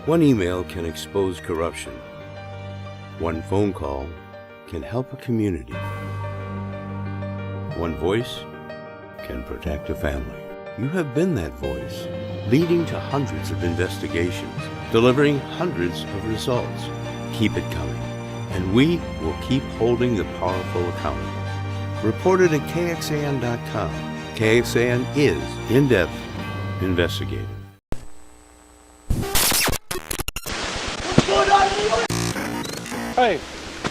One email can expose corruption. One phone call can help a community. One voice can protect a family. You have been that voice, leading to hundreds of investigations, delivering hundreds of results. Keep it coming, and we will keep holding the powerful accountable. Reported at KXAN.com. KXAN is in-depth investigative. Hey,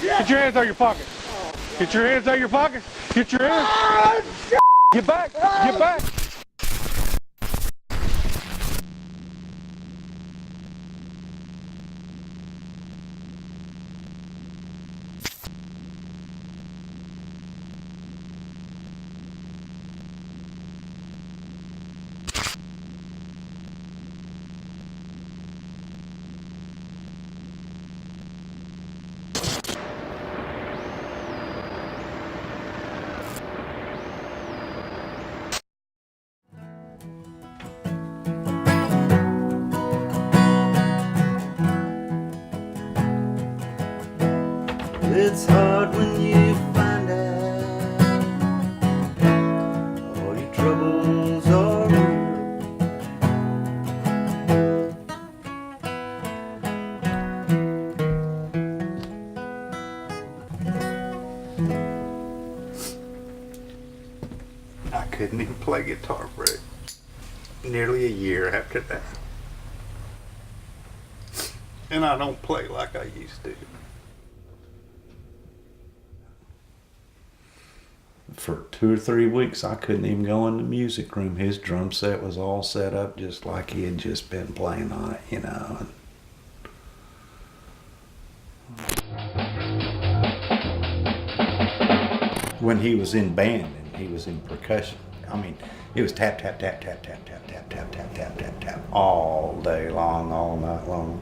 get your hands out of your pocket. Get your hands out of your pocket. Get your hands. Get back. Get back. It's hard when you find out all your troubles are real. I couldn't even play guitar for it. Nearly a year after that. And I don't play like I used to. For 2 or 3 weeks, I couldn't even go in the music room. His drum set was all set up just like he had just been playing on it, you know. When he was in band and he was in percussion, I mean, it was tap, tap, tap, tap, tap, tap, tap, tap, tap, tap, tap, tap, all day long, all night long.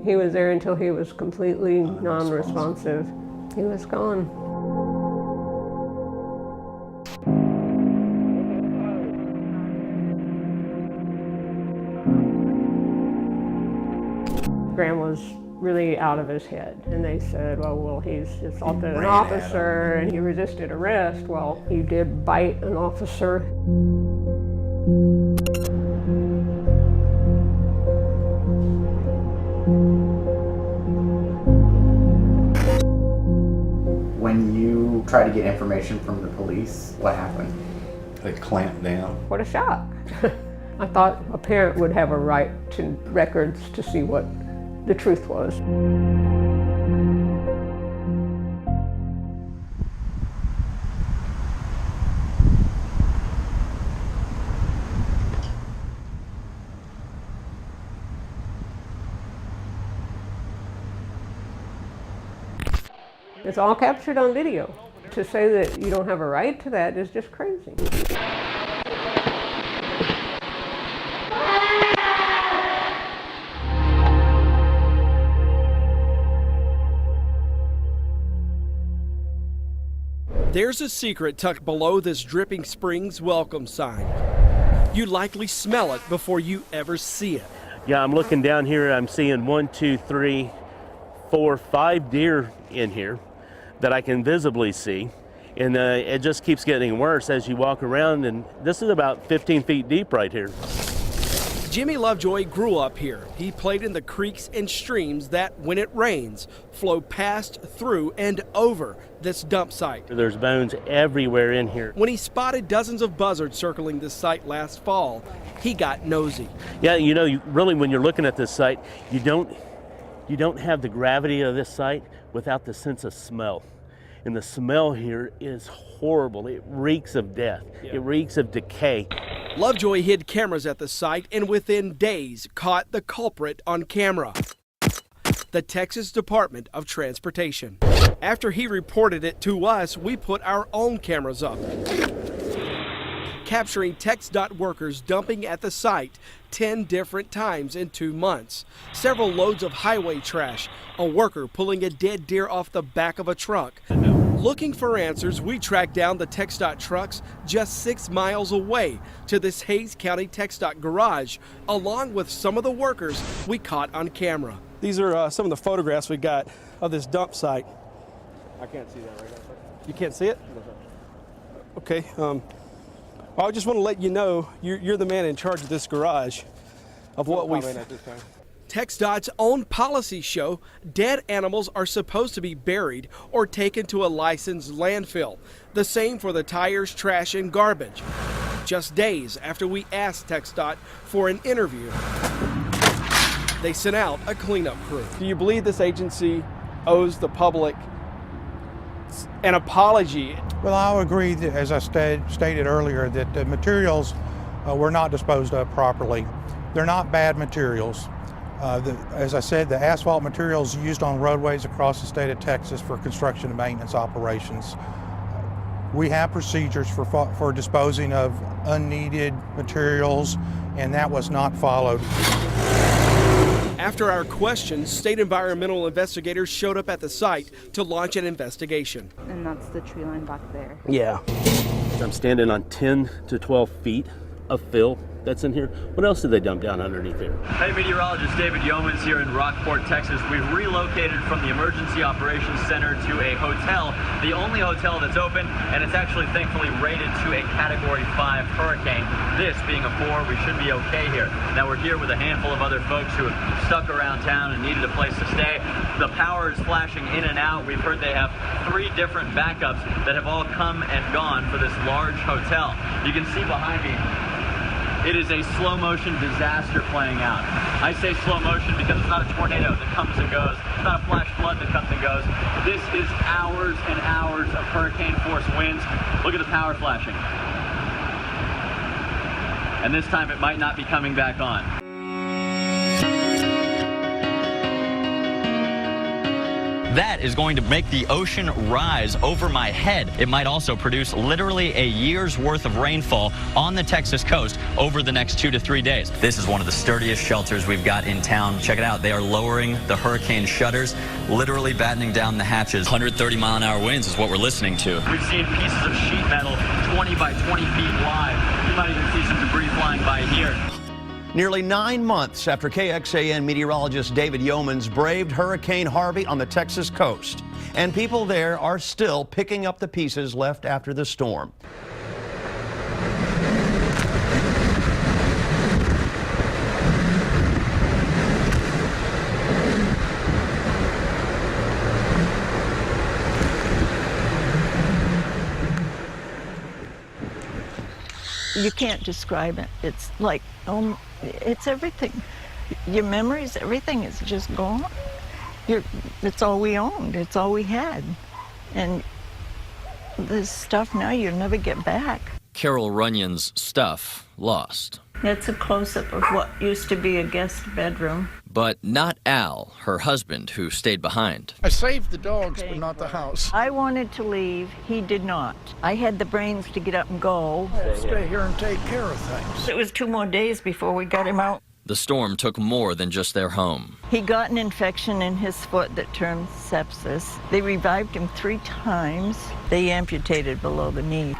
He was there until he was completely non-responsive. He was gone. Graham was really out of his head. And they said, well, he's assaulted an officer and he resisted arrest. Well, he did bite an officer. When you try to get information from the police, what happened? They clamped down. What a shock. I thought a parent would have a right to records to see what the truth was. It's all captured on video. To say that you don't have a right to that is just crazy. There's a secret tucked below this Dripping Springs welcome sign. You likely smell it before you ever see it. Yeah, I'm looking down here. I'm seeing 1, 2, 3, 4, 5 deer in here that I can visibly see. And it just keeps getting worse as you walk around, and this is about 15 feet deep right here. Jimmy Lovejoy grew up here. He played in the creeks and streams that, when it rains, flow past, through, and over this dump site. There's bones everywhere in here. When he spotted dozens of buzzards circling this site last fall, he got nosy. Yeah, you know, really when you're looking at this site, you don't have the gravity of this site without the sense of smell. And the smell here is horrible. It reeks of death. It reeks of decay. Lovejoy hid cameras at the site and within days caught the culprit on camera. The Texas Department of Transportation. After he reported it to us, we put our own cameras up, capturing TxDOT workers dumping at the site 10 different times in 2 months. Several loads of highway trash, a worker pulling a dead deer off the back of a truck. Looking for answers, we tracked down the TxDOT trucks just 6 miles away to this Hays County TxDOT garage, along with some of the workers we caught on camera. These are some of the photographs we got of this dump site. I can't see that right now, sir. You can't see it? Okay. I just want to let you know you're the man in charge of this garage, of what we. TxDOT's own policies show dead animals are supposed to be buried or taken to a licensed landfill. The same for the tires, trash, and garbage. Just days after we asked TxDOT for an interview, they sent out a cleanup crew. Do you believe this agency owes the public an apology? Well, I'll agree, that, as I stated earlier, that the materials were not disposed of properly. They're not bad materials. As I said, the asphalt materials used on roadways across the state of Texas for construction and maintenance operations. We have procedures for disposing of unneeded materials, and that was not followed. After our questions, state environmental investigators showed up at the site to launch an investigation. And that's the tree line back there. Yeah. I'm standing on 10 to 12 feet of fill that's in here. What else did they dump down underneath here? Hey, meteorologist David Yeomans here in Rockport, Texas. We've relocated from the Emergency Operations Center to a hotel, the only hotel that's open, and it's actually thankfully rated to a Category 5 hurricane. This being a 4, we should be okay here. Now we're here with a handful of other folks who have stuck around town and needed a place to stay. The power is flashing in and out. We've heard they have 3 different backups that have all come and gone for this large hotel. You can see behind me, it is a slow motion disaster playing out. I say slow motion because it's not a tornado that comes and goes. It's not a flash flood that comes and goes. This is hours and hours of hurricane force winds. Look at the power flashing. And this time it might not be coming back on. That is going to make the ocean rise over my head. It might also produce literally a year's worth of rainfall on the Texas coast over the next 2 to 3 days. This is one of the sturdiest shelters we've got in town. Check it out. They are lowering the hurricane shutters, literally battening down the hatches. 130 mile-an-hour winds is what we're listening to. We've seen pieces of sheet metal 20 by 20 feet wide. You might even see some debris flying by here. Nearly 9 months after KXAN meteorologist David Yeomans braved Hurricane Harvey on the Texas coast, and people there are still picking up the pieces left after the storm. You can't describe it. It's like, it's everything. Your memories, everything is just gone. It's all we owned. It's all we had. And this stuff now you'll never get back. Carol Runyon's stuff lost. That's a close-up of what used to be a guest bedroom. But not Al, her husband, who stayed behind. I saved the dogs, but not the house. I wanted to leave. He did not. I had the brains to get up and go. Stay here and take care of things. It was 2 more days before we got him out. The storm took more than just their home. He got an infection in his foot that turned sepsis. They revived him 3 times. They amputated below the knee.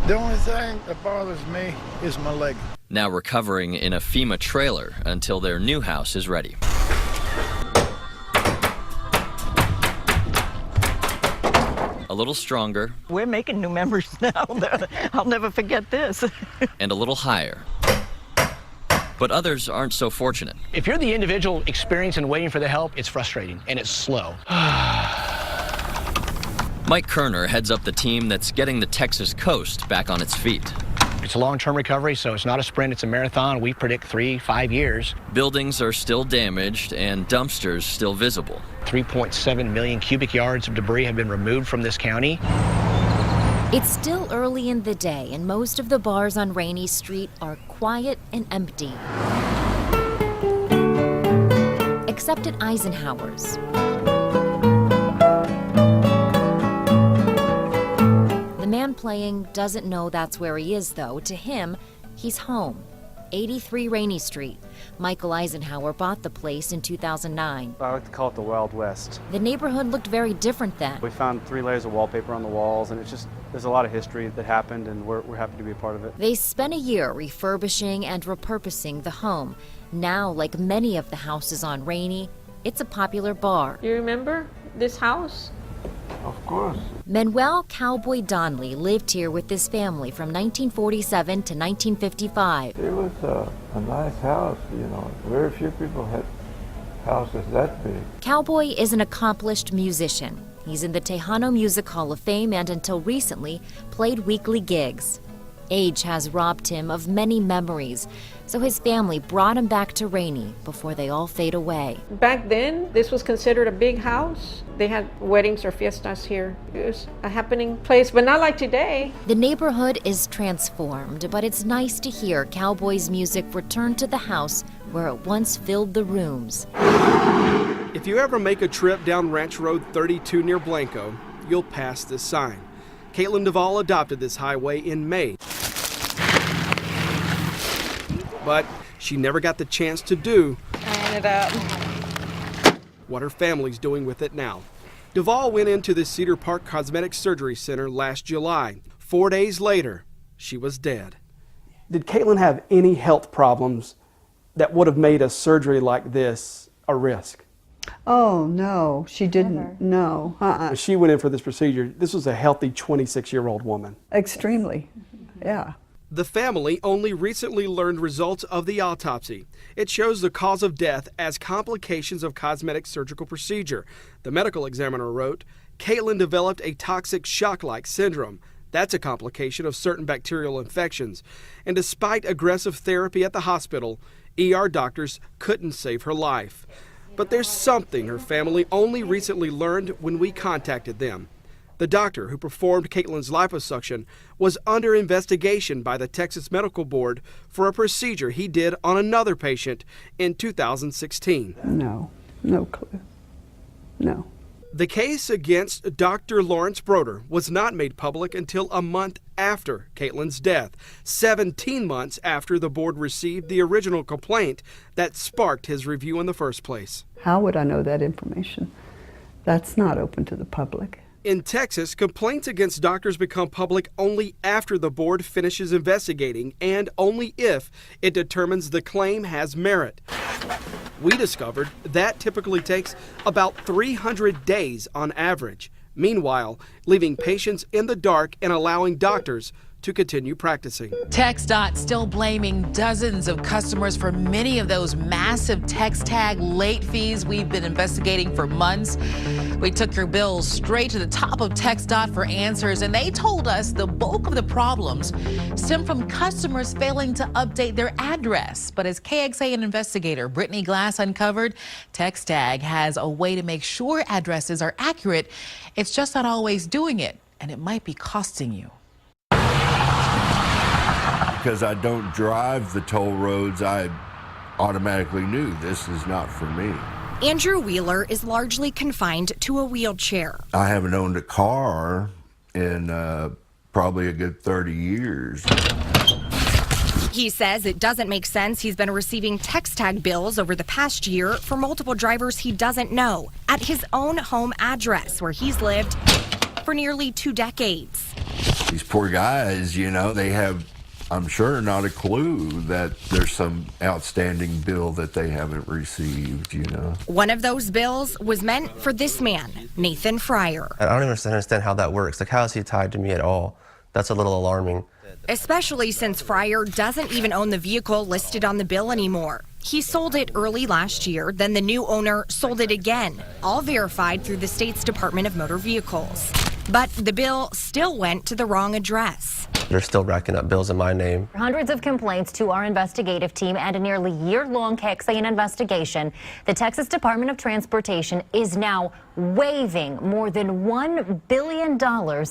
The only thing that bothers me is my leg. Now recovering in a FEMA trailer until their new house is ready. A little stronger. We're making new memories now. I'll never forget this. And a little higher. But others aren't so fortunate. If you're the individual experiencing and waiting for the help, it's frustrating and it's slow. Mike Kerner heads up the team that's getting the Texas coast back on its feet. It's a long-term recovery, so it's not a sprint, it's a marathon. We predict 3-5 years. Buildings are still damaged and dumpsters still visible. 3.7 million cubic yards of debris have been removed from this county. It's still early in the day, and most of the bars on Rainey Street are quiet and empty. Except at Eisenhower's. The man playing doesn't know that's where he is, though. To him, he's home. 83 Rainey Street. Michael Eisenhower bought the place in 2009. I like to call it the Wild West. The neighborhood looked very different then. We found 3 layers of wallpaper on the walls, and there's a lot of history that happened, and we're happy to be a part of it. They spent a year refurbishing and repurposing the home. Now, like many of the houses on Rainey, it's a popular bar. You remember this house? Of course. Manuel Cowboy Donnelly lived here with his family from 1947 to 1955. It was a nice house, you know. Very few people had houses that big. Cowboy is an accomplished musician. He's in the Tejano Music Hall of Fame and until recently played weekly gigs. Age has robbed him of many memories, so his family brought him back to Rainey before they all fade away. Back then, this was considered a big house. They had weddings or fiestas here. It was a happening place, but not like today. The neighborhood is transformed, but it's nice to hear Cowboy's music return to the house where it once filled the rooms. If you ever make a trip down Ranch Road 32 near Blanco, you'll pass this sign. Caitlin Duvall adopted this highway in May, but she never got the chance to do what her family's doing with it now. Duvall went into the Cedar Park Cosmetic Surgery Center last July. 4 days later, she was dead. Did Caitlin have any health problems that would have made a surgery like this a risk? Oh, no, she didn't. No. When she went in for this procedure, this was a healthy 26-year-old woman. Extremely, yeah. The family only recently learned results of the autopsy. It shows the cause of death as complications of cosmetic surgical procedure. The medical examiner wrote, Caitlin developed a toxic shock-like syndrome. That's a complication of certain bacterial infections. And despite aggressive therapy at the hospital, ER doctors couldn't save her life. But there's something her family only recently learned when we contacted them. The doctor who performed Caitlin's liposuction was under investigation by the Texas Medical Board for a procedure he did on another patient in 2016. No clue. No. The case against Dr. Lawrence Broder was not made public until a month after Caitlin's death, 17 months after the board received the original complaint that sparked his review in the first place. How would I know that information? That's not open to the public. In Texas, complaints against doctors become public only after the board finishes investigating and only if it determines the claim has merit. We discovered that typically takes about 300 days on average. Meanwhile, leaving patients in the dark and allowing doctors to continue practicing. TxDOT still blaming dozens of customers for many of those massive text tag late fees we've been investigating for months. We took your bills straight to the top of TxDOT for answers, and they told us the bulk of the problems stem from customers failing to update their address. But as KXAN investigator Brittany Glass uncovered, TxTag has a way to make sure addresses are accurate. It's just not always doing it, and it might be costing you. Because I don't drive the toll roads, I automatically knew this is not for me. Andrew Wheeler is largely confined to a wheelchair. I haven't owned a car in probably a good 30 years. He says it doesn't make sense he's been receiving text tag bills over the past year for multiple drivers he doesn't know at his own home address where he's lived for nearly 2 decades. These poor guys, you know, they have, I'm sure, not a clue that there's some outstanding bill that they haven't received, you know. One of those bills was meant for this man, Nathan Fryer. I don't even understand how that works. Like, how is he tied to me at all? That's a little alarming. Especially since Fryer doesn't even own the vehicle listed on the bill anymore. He sold it early last year, then the new owner sold it again, all verified through the state's Department of Motor Vehicles. But the bill still went to the wrong address. They're still racking up bills in my name. Hundreds of complaints to our investigative team and a nearly year-long KXAN investigation. The Texas Department of Transportation is now waiving more than $1 billion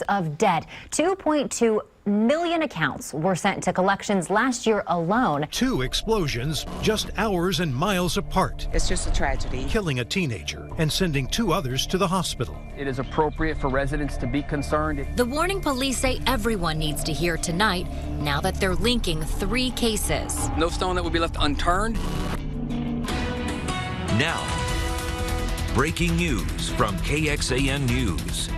of debt. 2.2 million accounts were sent to collections last year alone. 2 explosions just hours and miles apart. It's just a tragedy. Killing a teenager and sending 2 others to the hospital. It is appropriate for residents to be concerned. The warning police say everyone needs to hear tonight, now that they're linking 3 cases. No stone that would be left unturned. Now, breaking news from KXAN News.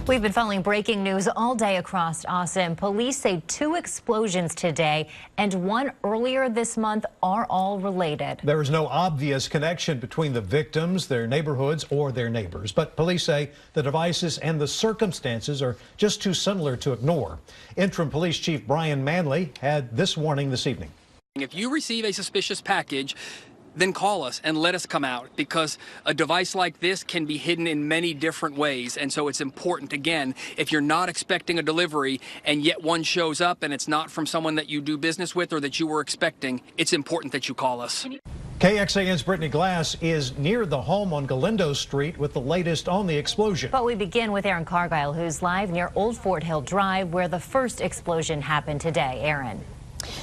We've been following breaking news all day across Austin. Police say 2 explosions today and 1 earlier this month are all related. There is no obvious connection between the victims, their neighborhoods, or their neighbors. But police say the devices and the circumstances are just too similar to ignore. Interim Police Chief Brian Manley had this warning this evening. If you receive a suspicious package, then call us and let us come out, because a device like this can be hidden in many different ways. And so it's important, again, if you're not expecting a delivery and yet one shows up and it's not from someone that you do business with or that you were expecting, it's important that you call us. KXAN's Brittany Glass is near the home on Galindo Street with the latest on the explosion. But we begin with Aaron Cargile, who's live near Old Fort Hill Drive, where the first explosion happened today. Aaron.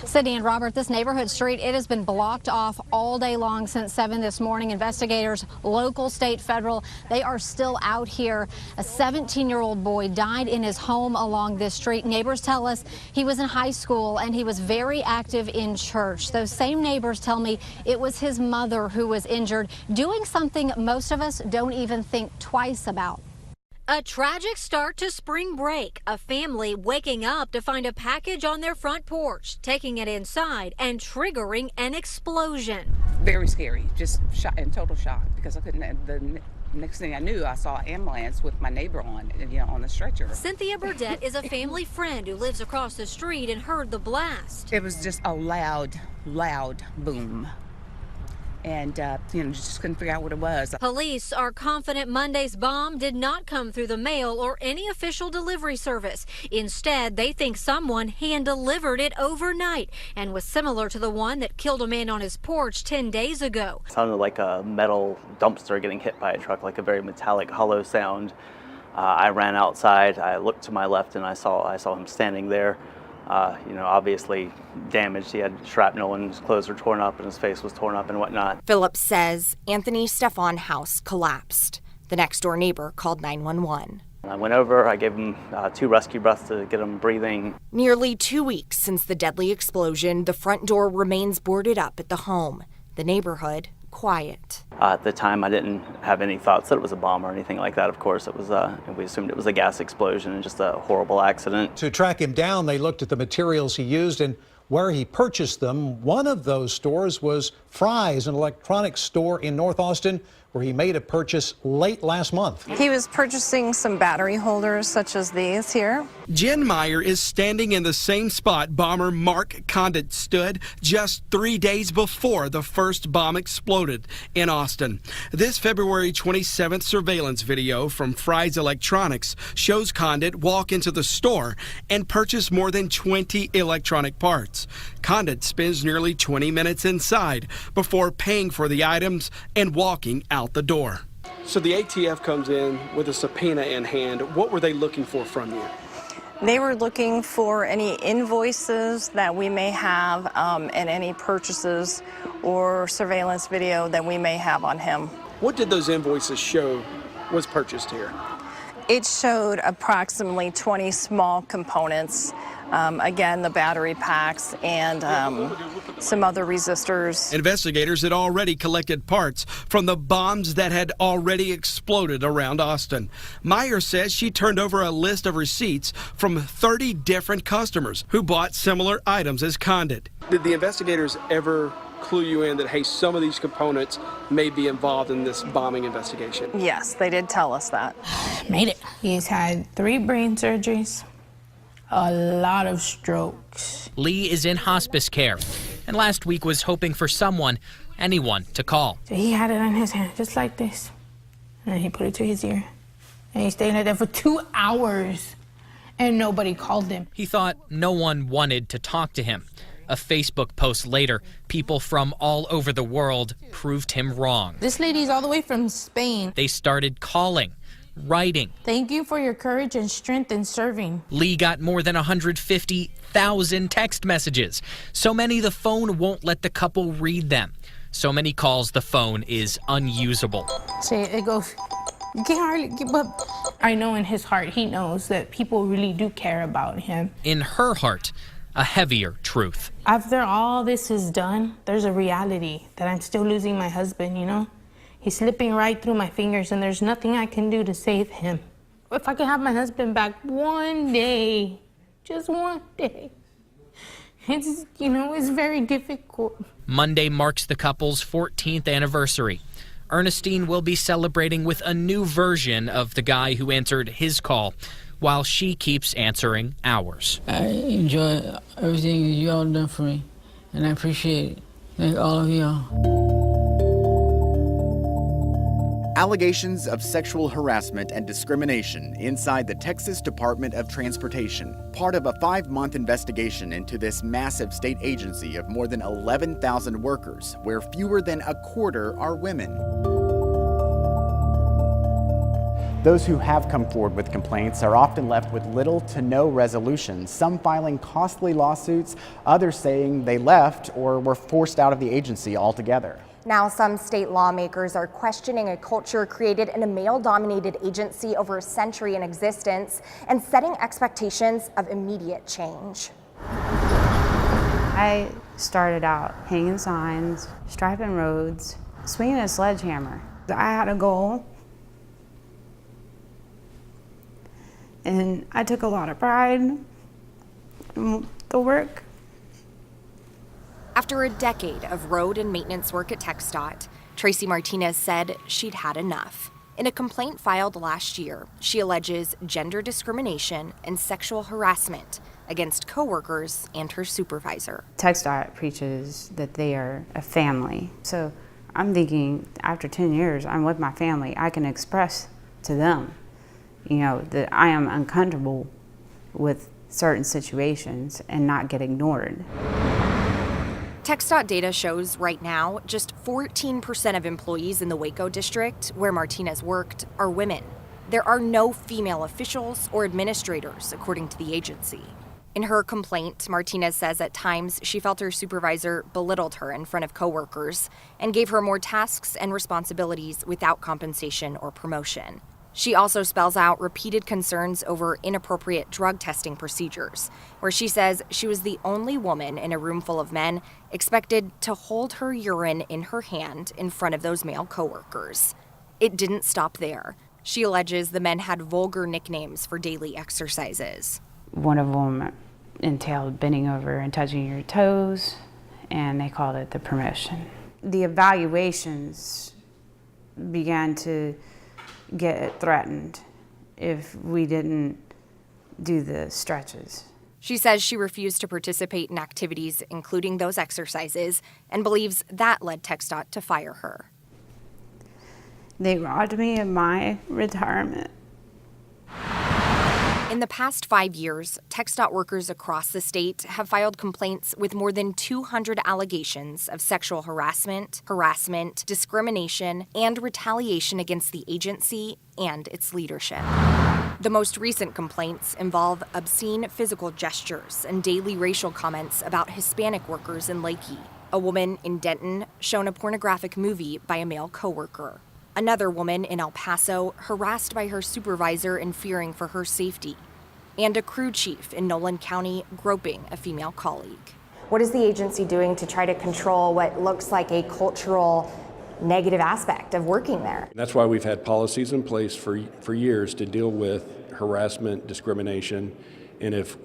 Sydney and Robert, this neighborhood street, it has been blocked off all day long since 7 this morning. Investigators, local, state, federal, they are still out here. A 17-year-old boy died in his home along this street. Neighbors tell us he was in high school and he was very active in church. Those same neighbors tell me it was his mother who was injured, doing something most of us don't even think twice about. A tragic start to spring break. A family waking up to find a package on their front porch, taking it inside and triggering an explosion. Very scary, just in total shock, because I couldn't. The next thing I knew, I saw an ambulance with my neighbor on, on the stretcher. Cynthia Burdette is a family friend who lives across the street and heard the blast. It was just a loud boom. And, just couldn't figure out what it was. Police are confident Monday's bomb did not come through the mail or any official delivery service. Instead, they think someone hand-delivered it overnight and was similar to the one that killed a man on his porch 10 days ago. It sounded like a metal dumpster getting hit by a truck, like a very metallic, hollow sound. I ran outside, I looked to my left, and I saw him standing there. Obviously damaged. He had shrapnel and his clothes were torn up and his face was torn up and whatnot. Phillips says Anthony Stefan house collapsed. The next door neighbor called 911. I went over, I gave him 2 rescue breaths to get him breathing. Nearly 2 weeks since the deadly explosion, the front door remains boarded up at the home. The neighborhood quiet. At the time, I didn't have any thoughts that it was a bomb or anything like that. Of course, it was. We assumed it was a gas explosion and just a horrible accident. To track him down, they looked at the materials he used and where he purchased them. One of those stores was Fry's, an electronics store in North Austin, where he made a purchase late last month. He was purchasing some battery holders such as these here. Jen Meyer is standing in the same spot bomber Mark Condit stood just 3 days before the first bomb exploded in Austin. This February 27th surveillance video from Fry's Electronics shows Condit walk into the store and purchase more than 20 electronic parts. Condit spends nearly 20 minutes inside before paying for the items and walking out the door. So the ATF comes in with a subpoena in hand. What were they looking for from you? They were looking for any invoices that we may have and any purchases or surveillance video that we may have on him. What did those invoices show was purchased here? It showed approximately 20 small components. Again, the battery packs and some other resistors. Investigators had already collected parts from the bombs that had already exploded around Austin. Meyer says she turned over a list of receipts from 30 different customers who bought similar items as Condit. Did the investigators ever clue you in that, hey, some of these components may be involved in this bombing investigation? Yes, they did tell us that. Made it. He's had 3 brain surgeries, a lot of strokes. Lee is in hospice care and last week was hoping for anyone to call. So he had it in his hand just like this and he put it to his ear And he stayed like that for 2 hours, and nobody called him. He thought no one wanted to talk to him. A Facebook post later, people from all over the world proved him wrong. This lady's all the way from Spain. They started calling, writing. Thank you for your courage and strength in serving. Lee got more than 150,000 text messages. So many the phone won't let the couple read them. So many calls the phone is unusable. See, it goes, you can't hardly give up. I know in his heart, he knows that people really do care about him. In her heart, a heavier truth. After all this is done, there's a reality that I'm still losing my husband, you know? He's slipping right through my fingers, and there's nothing I can do to save him. If I could have my husband back one day, just one day, it's, you know, it's very difficult. Monday marks the couple's 14th anniversary. Ernestine will be celebrating with a new version of the guy who answered his call, while she keeps answering ours. I enjoy everything you all done for me, and I appreciate it. Thank all of y'all. Allegations of sexual harassment and discrimination inside the Texas Department of Transportation, part of a 5-month investigation into this massive state agency of more than 11,000 workers, where fewer than a quarter are women. Those who have come forward with complaints are often left with little to no resolution, some filing costly lawsuits, others saying they left or were forced out of the agency altogether. Now, some state lawmakers are questioning a culture created in a male-dominated agency over a century in existence and setting expectations of immediate change. I started out hanging signs, striping roads, swinging a sledgehammer. I had a goal, and I took a lot of pride in the work. After a decade of road and maintenance work at TxDOT, Tracy Martinez said she'd had enough. In a complaint filed last year, she alleges gender discrimination and sexual harassment against coworkers and her supervisor. TxDOT preaches that they are a family. So I'm thinking after 10 years, I'm with my family. I can express to them, you know, that I am uncomfortable with certain situations and not get ignored. TxDOT data shows right now just 14% of employees in the Waco district where Martinez worked are women. There are no female officials or administrators, according to the agency. In her complaint, Martinez says at times she felt her supervisor belittled her in front of coworkers and gave her more tasks and responsibilities without compensation or promotion. She also spells out repeated concerns over inappropriate drug testing procedures, where she says she was the only woman in a room full of men expected to hold her urine in her hand in front of those male coworkers. It didn't stop there. She alleges the men had vulgar nicknames for daily exercises. One of them entailed bending over and touching your toes, and they called it the promotion. The evaluations began to get threatened if we didn't do the stretches. She says she refused to participate in activities, including those exercises, and believes that led TxDOT to fire her. They robbed me of my retirement. In the past 5 years, TxDOT workers across the state have filed complaints with more than 200 allegations of sexual harassment, discrimination, and retaliation against the agency and its leadership. The most recent complaints involve obscene physical gestures and daily racial comments about Hispanic workers in Leakey. A woman in Denton shown a pornographic movie by a male coworker. Another woman in El Paso harassed by her supervisor and fearing for her safety. And a crew chief in Nolan County groping a female colleague. What is the agency doing to try to control what looks like a cultural negative aspect of working there? That's why we've had policies in place for years to deal with harassment, discrimination, and if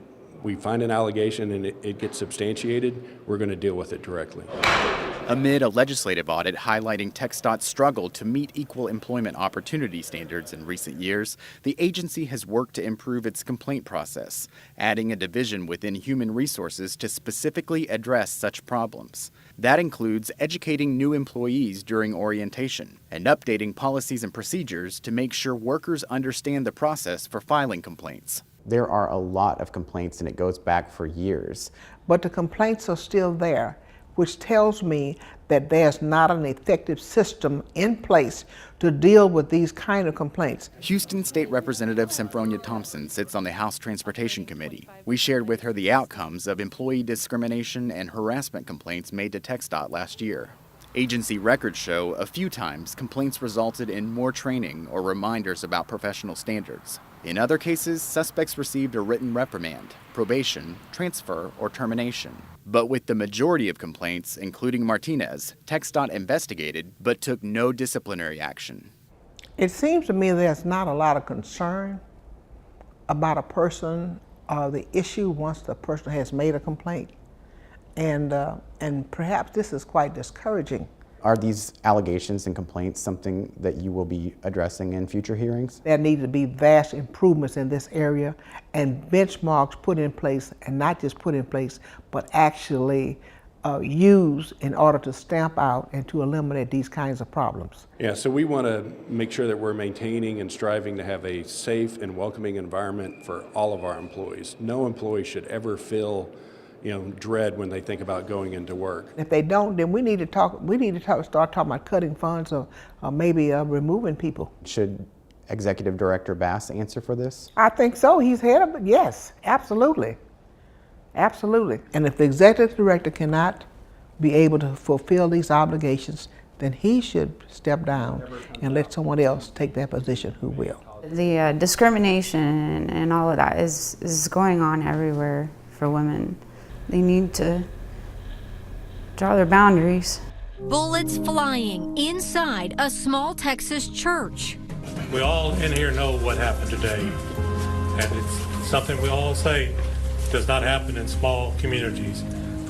we find an allegation and it gets substantiated, we're going to deal with it directly. Amid a legislative audit highlighting TxDOT's struggle to meet equal employment opportunity standards in recent years, the agency has worked to improve its complaint process, adding a division within Human Resources to specifically address such problems. That includes educating new employees during orientation and updating policies and procedures to make sure workers understand the process for filing complaints. There are a lot of complaints, and it goes back for years. But the complaints are still there, which tells me that there's not an effective system in place to deal with these kind of complaints. Houston State Representative Semfronia Thompson sits on the House Transportation Committee. We shared with her the outcomes of employee discrimination and harassment complaints made to TxDOT last year. Agency records show a few times complaints resulted in more training or reminders about professional standards. In other cases, suspects received a written reprimand, probation, transfer, or termination. But with the majority of complaints, including Martinez, TxDOT investigated but took no disciplinary action. It seems to me there's not a lot of concern about a person or the issue once the person has made a complaint. And perhaps this is quite discouraging. Are these allegations and complaints something that you will be addressing in future hearings? There need to be vast improvements in this area and benchmarks put in place, and not just put in place, but actually used in order to stamp out and to eliminate these kinds of problems. Yeah, so we want to make sure that we're maintaining and striving to have a safe and welcoming environment for all of our employees. No employee should ever feel dread when they think about going into work. If they don't, then we need to start talking about cutting funds or maybe removing people. Should Executive Director Bass answer for this? I think so. He's head of it. Yes, absolutely. Absolutely. And if the Executive Director cannot be able to fulfill these obligations, then he should step down and let someone else take that position who will. The discrimination and all of that is going on everywhere for women. They need to draw their boundaries. Bullets flying inside a small Texas church. We all in here know what happened today, and it's something we all say does not happen in small communities,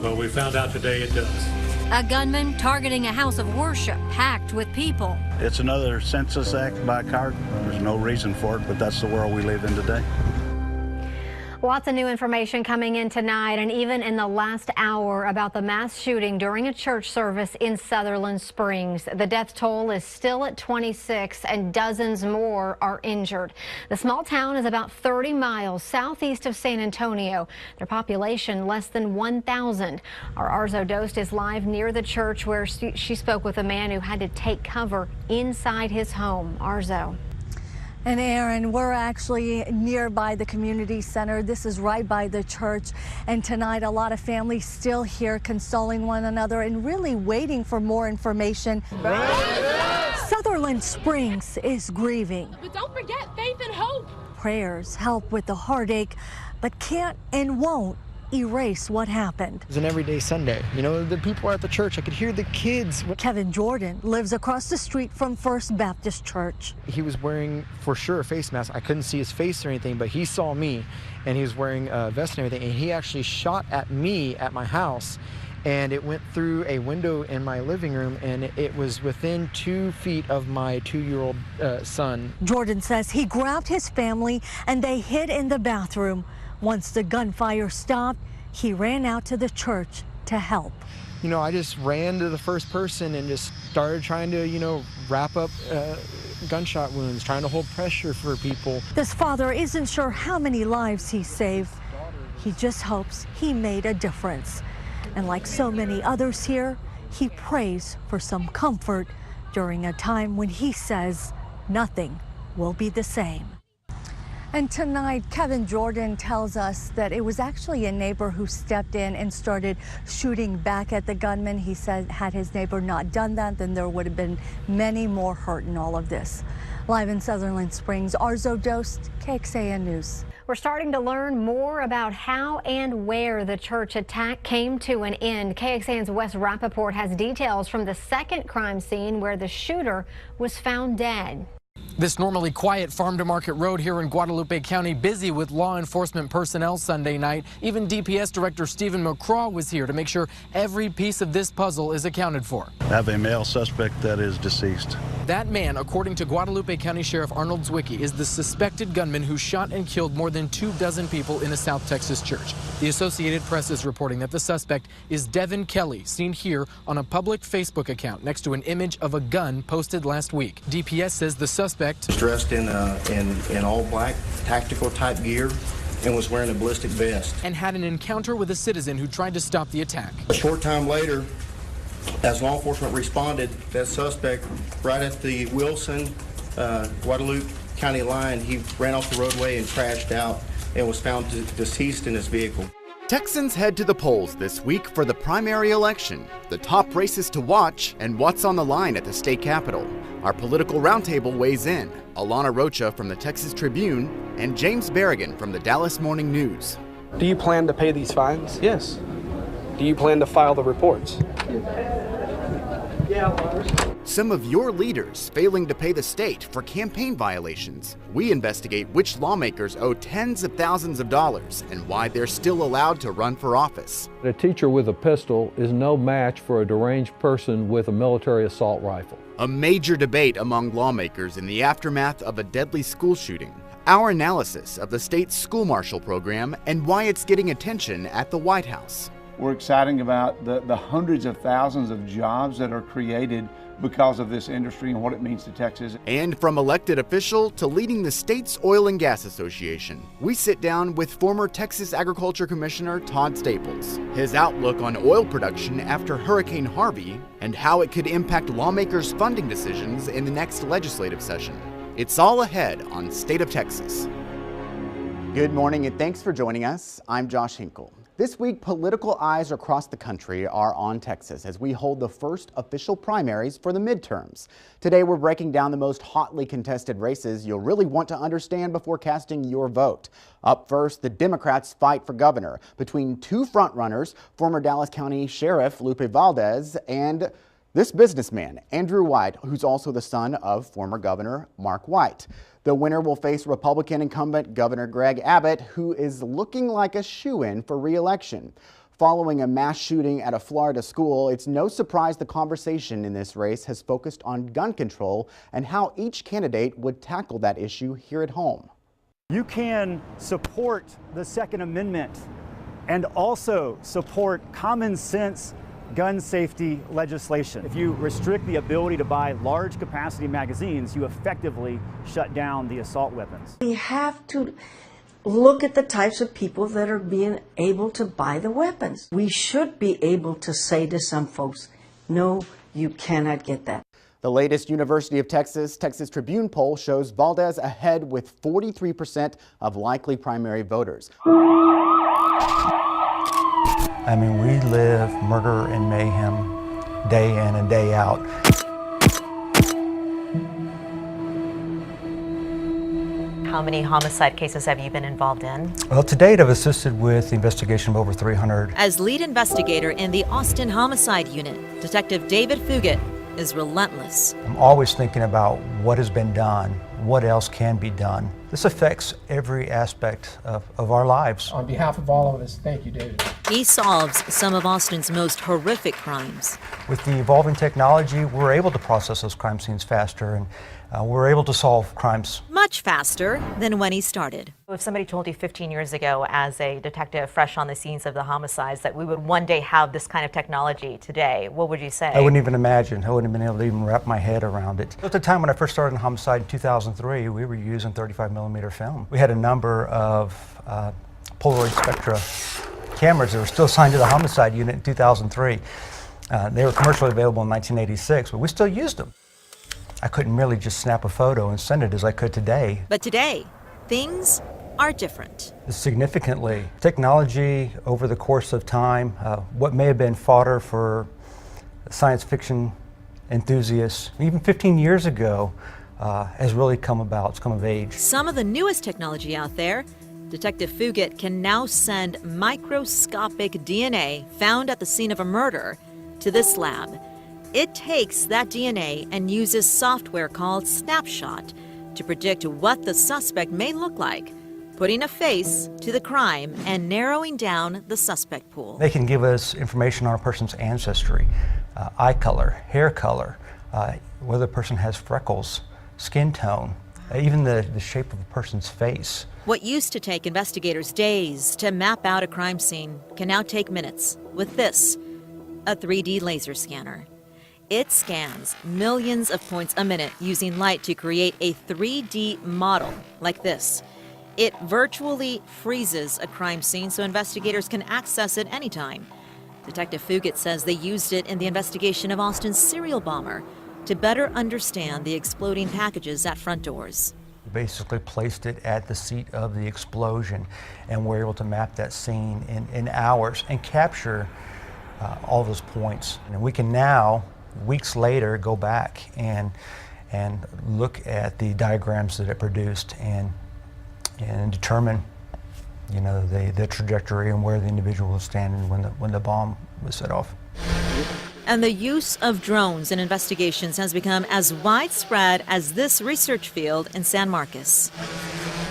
but we found out today it does. A gunman targeting a house of worship packed with people. It's another census act by card. There's no reason for it, but that's the world we live in today. Lots of new information coming in tonight and even in the last hour about the mass shooting during a church service in Sutherland Springs. The death toll is still at 26 and dozens more are injured. The small town is about 30 miles southeast of San Antonio. Their population less than 1,000. Our Arzo Dost is live near the church where she spoke with a man who had to take cover inside his home. Arzo. And Aaron, we're actually nearby the community center. This is right by the church. And tonight, a lot of families still here consoling one another and really waiting for more information. Sutherland Springs is grieving. But don't forget faith and hope. Prayers help with the heartache, but can't and won't erase what happened. It was an everyday Sunday. The people are at the church. I could hear the kids. Kevin Jordan lives across the street from First Baptist Church. He was wearing, for sure, a face mask. I couldn't see his face or anything, but he saw me, and he was wearing a vest and everything, and he actually shot at me at my house, and it went through a window in my living room, and it was within 2 feet of my 2-year-old son. Jordan says he grabbed his family, and they hid in the bathroom. Once the gunfire stopped, he ran out to the church to help. I just ran to the first person and just started trying to, wrap up gunshot wounds, trying to hold pressure for people. This father isn't sure how many lives he saved. He just hopes he made a difference. And like so many others here, he prays for some comfort during a time when he says nothing will be the same. And tonight, Kevin Jordan tells us that it was actually a neighbor who stepped in and started shooting back at the gunman. He said had his neighbor not done that, then there would have been many more hurt in all of this. Live in Sutherland Springs, Arzo Dost, KXAN News. We're starting to learn more about how and where the church attack came to an end. KXAN's Wes Rappaport has details from the second crime scene where the shooter was found dead. This normally quiet farm-to-market road here in Guadalupe County busy with law enforcement personnel Sunday night. Even DPS Director Stephen McCraw was here to make sure every piece of this puzzle is accounted for. I have a male suspect that is deceased. That man, according to Guadalupe County Sheriff Arnold Zwicky, is the suspected gunman who shot and killed more than 24 people in a South Texas church. The Associated Press is reporting that the suspect is Devin Kelly, seen here on a public Facebook account next to an image of a gun posted last week. DPS says the suspect dressed in all black tactical type gear and was wearing a ballistic vest. And had an encounter with a citizen who tried to stop the attack. A short time later, as law enforcement responded, that suspect right at the Wilson Guadalupe County line, he ran off the roadway and crashed out and was found deceased in his vehicle. Texans head to the polls this week for the primary election, the top races to watch, and what's on the line at the state capitol. Our political roundtable weighs in. Alana Rocha from the Texas Tribune and James Berrigan from the Dallas Morning News. Do you plan to pay these fines? Yes. Do you plan to file the reports? Some of your leaders failing to pay the state for campaign violations. We investigate which lawmakers owe tens of thousands of dollars and why they're still allowed to run for office. A teacher with a pistol is no match for a deranged person with a military assault rifle. A major debate among lawmakers in the aftermath of a deadly school shooting. Our analysis of the state's school marshal program and why it's getting attention at the White House. We're excited about the hundreds of thousands of jobs that are created because of this industry and what it means to Texas. And from elected official to leading the state's Oil and Gas Association, we sit down with former Texas Agriculture Commissioner Todd Staples, his outlook on oil production after Hurricane Harvey, and how it could impact lawmakers' funding decisions in the next legislative session. It's all ahead on State of Texas. Good morning and thanks for joining us. I'm Josh Hinkle. This week, political eyes across the country are on Texas as we hold the first official primaries for the midterms. Today, we're breaking down the most hotly contested races you'll really want to understand before casting your vote. Up first, the Democrats fight for governor between two frontrunners, former Dallas County Sheriff Lupe Valdez and this businessman, Andrew White, who's also the son of former Governor Mark White. The winner will face Republican incumbent Governor Greg Abbott, who is looking like a shoo-in for re-election. Following a mass shooting at a Florida school, it's no surprise the conversation in this race has focused on gun control and how each candidate would tackle that issue here at home. You can support the Second Amendment and also support common sense gun safety legislation. If you restrict the ability to buy large capacity magazines, you effectively shut down the assault weapons. We have to look at the types of people that are being able to buy the weapons. We should be able to say to some folks, no, you cannot get that. The latest University of Texas Tribune poll shows Valdez ahead with 43% of likely primary voters. I mean, we live murder and mayhem day in and day out. How many homicide cases have you been involved in? Well, to date, I've assisted with the investigation of over 300. As lead investigator in the Austin Homicide Unit, Detective David Fugit is relentless. I'm always thinking about what has been done, what else can be done. This affects every aspect of our lives. On behalf of all of us, thank you, David. He solves some of Austin's most horrific crimes. With the evolving technology, we're able to process those crime scenes faster, and we're able to solve crimes much faster than when he started. If somebody told you 15 years ago as a detective fresh on the scenes of the homicides that we would one day have this kind of technology today, what would you say? I wouldn't even imagine. I wouldn't have been able to even wrap my head around it. At the time when I first started in homicide in 2003, we were using 35mm film. We had a number of Polaroid Spectra cameras that were still assigned to the homicide unit in 2003. They were commercially available in 1986, but we still used them. I couldn't merely just snap a photo and send it as I could today. But today, things are different. Significantly. Technology over the course of time, what may have been fodder for science fiction enthusiasts, even 15 years ago, has really come about. It's come of age. Some of the newest technology out there, Detective Fugit can now send microscopic DNA found at the scene of a murder to this lab. It takes that DNA and uses software called Snapshot to predict what the suspect may look like, putting a face to the crime and narrowing down the suspect pool. They can give us information on a person's ancestry, eye color, hair color, whether the person has freckles, skin tone, even the shape of a person's face. What used to take investigators days to map out a crime scene can now take minutes with this, a 3D laser scanner. It scans millions of points a minute using light to create a 3D model like this. It virtually freezes a crime scene so investigators can access it anytime. Detective Fugit says they used it in the investigation of Austin's serial bomber to better understand the exploding packages at front doors. We basically placed it at the seat of the explosion, and we're able to map that scene in hours and capture all those points. And we can now, weeks later, go back and look at the diagrams that it produced and determine, you know, the trajectory and where the individual was standing when the bomb was set off. And the use of drones in investigations has become as widespread as this research field in San Marcos.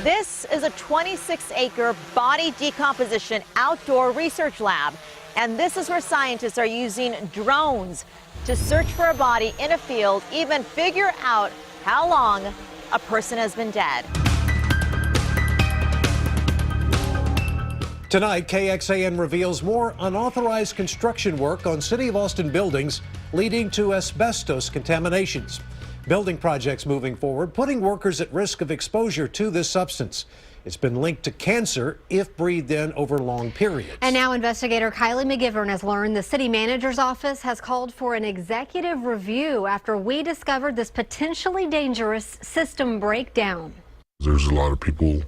This is a 26-acre body decomposition outdoor research lab. And this is where scientists are using drones to search for a body in a field, even figure out how long a person has been dead. Tonight, KXAN reveals more unauthorized construction work on City of Austin buildings leading to asbestos contaminations. Building projects moving forward, putting workers at risk of exposure to this substance. It's been linked to cancer if breathed in over long periods. And now investigator Kylie McGivern has learned the city manager's office has called for an executive review after we discovered this potentially dangerous system breakdown. There's a lot of people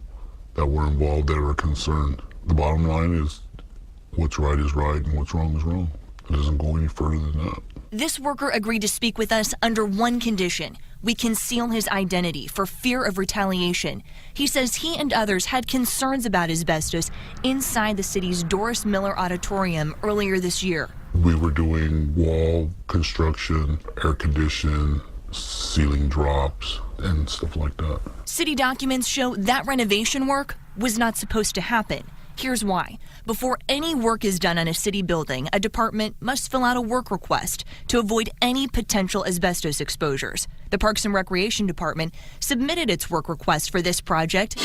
that were involved that are concerned. The bottom line is what's right is right and what's wrong is wrong. It doesn't go any further than that. This worker agreed to speak with us under one condition. We conceal his identity for fear of retaliation. He says he and others had concerns about asbestos inside the city's Doris Miller Auditorium earlier this year. We were doing wall construction, air condition, ceiling drops, and stuff like that. City documents show that renovation work was not supposed to happen. Here's why. Before any work is done on a city building, a department must fill out a work request to avoid any potential asbestos exposures. The Parks and Recreation Department submitted its work request for this project,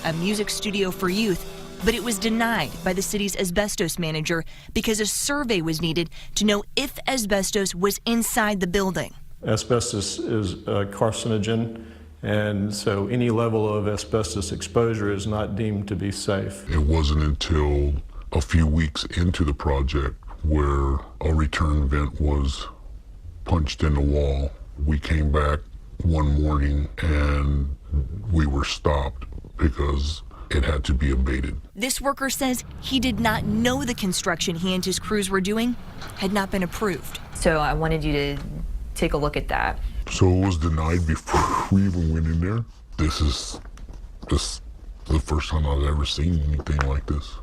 a music studio for youth, but it was denied by the city's asbestos manager because a survey was needed to know if asbestos was inside the building. Asbestos is a carcinogen, and so any level of asbestos exposure is not deemed to be safe. It wasn't until a few weeks into the project where a return vent was punched in the wall. We came back one morning and we were stopped because it had to be abated. This worker says he did not know the construction he and his crews were doing had not been approved. So I wanted you to take a look at that. So it was denied before we even went in there. This is the first time I've ever seen anything like this.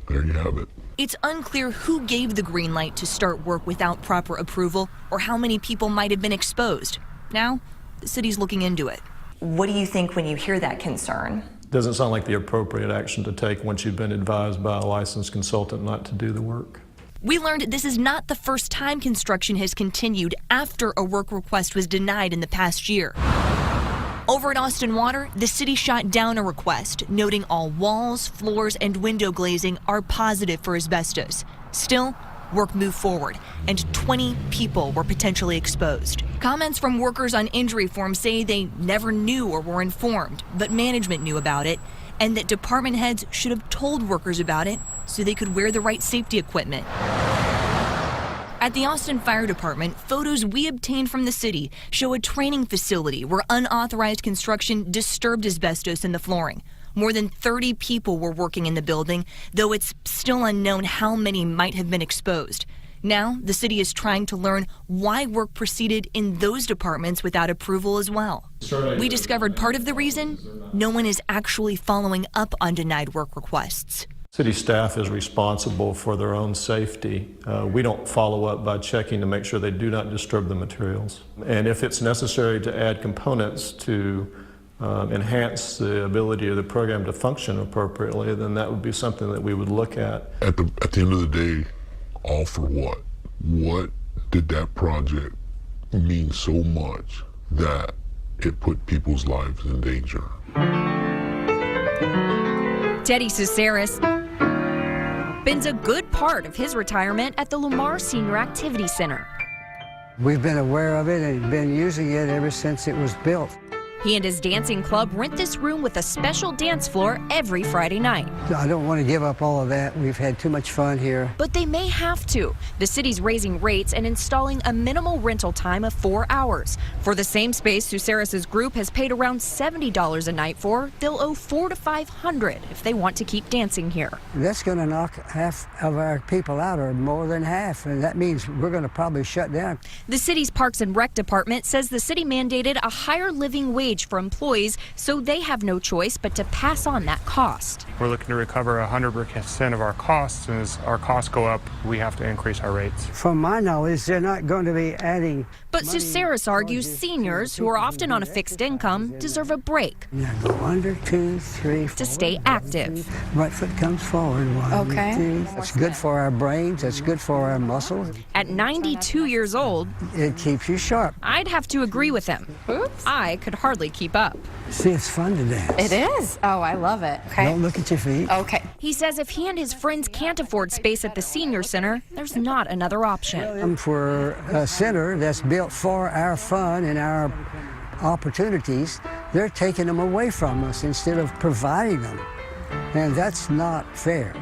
There you have it. It's unclear who gave the green light to start work without proper approval or how many people might have been exposed. Now, the city's looking into it. What do you think when you hear that concern? Doesn't sound like the appropriate action to take once you've been advised by a licensed consultant not to do the work. We learned this is not the first time construction has continued after a work request was denied in the past year. Over at Austin Water, the city shot down a request, noting all walls, floors, and window glazing are positive for asbestos. Still, work moved forward, and 20 people were potentially exposed. Comments from workers on injury forms say they never knew or were informed, but management knew about it, and that department heads should have told workers about it so they could wear the right safety equipment. At the Austin Fire Department, photos we obtained from the city show a training facility where unauthorized construction disturbed asbestos in the flooring. More than 30 people were working in the building, though it's still unknown how many might have been exposed. Now, the city is trying to learn why work proceeded in those departments without approval as well. We discovered part of the reason: no one is actually following up on denied work requests. City staff is responsible for their own safety. We don't follow up by checking to make sure they do not disturb the materials. And if it's necessary to add components to enhance the ability of the program to function appropriately, then that would be something that we would look at. At the end of the day, all for what? What did that project mean so much that it put people's lives in danger? Teddy Caceres spends a good part of his retirement at the Lamar Senior Activity Center. We've been aware of it and been using it ever since it was built. He and his dancing club rent this room with a special dance floor every Friday night. I don't want to give up all of that. We've had too much fun here. But they may have to. The city's raising rates and installing a minimal rental time of 4 hours. For the same space Caceres' group has paid around $70 a night for, they'll owe $400 to $500 if they want to keep dancing here. That's going to knock half of our people out, or more than half, and that means we're going to probably shut down. The city's Parks and Rec department says the city mandated a higher living wage for employees, so they have no choice but to pass on that cost. We're looking to recover 100% of our costs, and as our costs go up, we have to increase our rates. From my knowledge, they're not going to be adding. But Caceres argues seniors, who are often on a fixed income, deserve a break. Now go under, 2, 3, 4, to stay active. Right foot comes forward. 1, 2. That's good for our brains. That's good for our muscles. At 92 years old, it keeps you sharp. I'd have to agree with him. Oops. I could hardly keep up. See, it's fun to dance. It is. Oh, I love it. Okay. Don't look at your feet. Okay. He says if he and his friends can't afford space at the senior center, there's not another option. For a center that's built for our fun and our opportunities, they're taking them away from us instead of providing them. And that's not fair.